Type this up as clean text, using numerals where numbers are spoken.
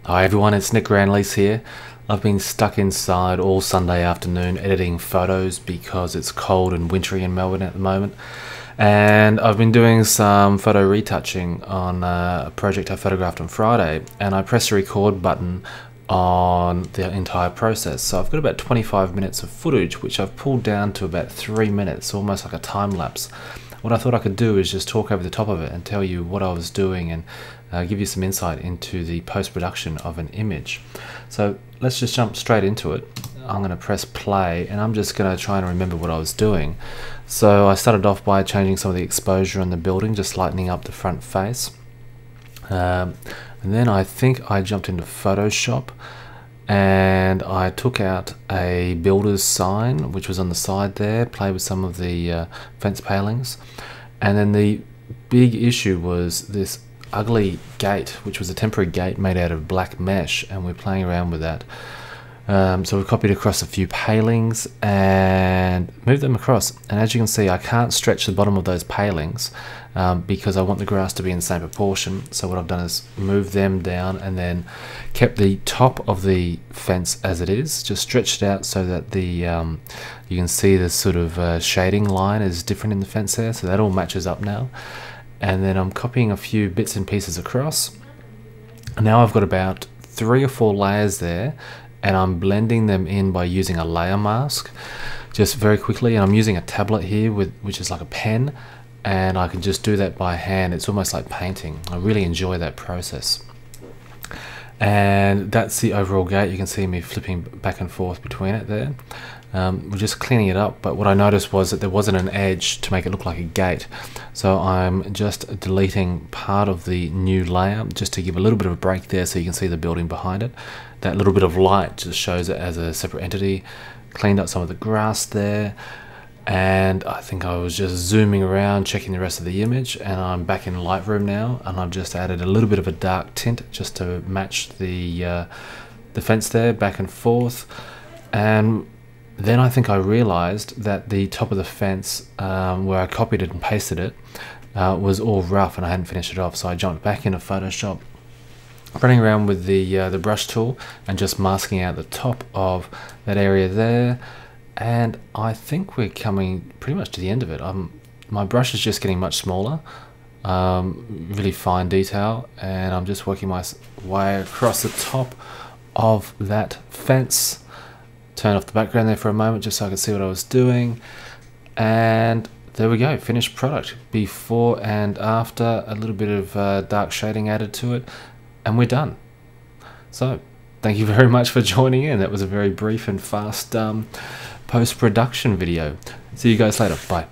Hi everyone, it's Granleese here. I've been stuck inside all Sunday afternoon editing photos because it's cold and wintry in Melbourne at the moment. And I've been doing some photo retouching on a project I photographed on Friday, and I pressed the record button on the entire process. So I've got about 25 minutes of footage, which I've pulled down to about 3 minutes, almost like a time lapse. What I thought I could do is just talk over the top of it and tell you what I was doing and give you some insight into the post-production of an image. So let's just jump straight into it. I'm going to press play and I'm just going to try and remember what I was doing. So I started off by changing some of the exposure on the building, just lightening up the front face. And then I think I jumped into Photoshop and I took out a builder's sign which was on the side there, played with some of the fence palings, and then the big issue was this ugly gate, which was a temporary gate made out of black mesh, and we're playing around with that. So we copied across a few palings and moved them across, and as you can see I can't stretch the bottom of those palings because I want the grass to be in the same proportion. So what I've done is move them down and then kept the top of the fence as it is, just stretched it out so that the you can see the sort of shading line is different in the fence there, so that all matches up now. And then I'm copying a few bits and pieces across. Now I've got about 3 or 4 layers there, and I'm blending them in by using a layer mask just very quickly. And I'm using a tablet here which is like a pen, and I can just do that by hand. It's almost like painting. I really enjoy that process. And that's the overall gate. You can see me flipping back and forth between it there. We're just cleaning it up, but what I noticed was that there wasn't an edge to make it look like a gate. So I'm just deleting part of the new layer just to give a little bit of a break there so you can see the building behind it. That little bit of light just shows it as a separate entity. Cleaned up some of the grass there, and I think I was just zooming around checking the rest of the image, and I'm back in Lightroom now, and I've just added a little bit of a dark tint just to match the fence there, back and forth. And then I think I realized that the top of the fence where I copied it and pasted it was all rough and I hadn't finished it off, so I jumped back into Photoshop, running around with the brush tool and just masking out the top of that area there. And I think we're coming pretty much to the end of it. My brush is just getting much smaller, really fine detail, and I'm just working my way across the top of that fence. Turn off the background there for a moment just so I could see what I was doing, and there we go, finished product, before and after, a little bit of dark shading added to it, and we're done. So thank you very much for joining in. That was a very brief and fast post-production video. See you guys later. Bye.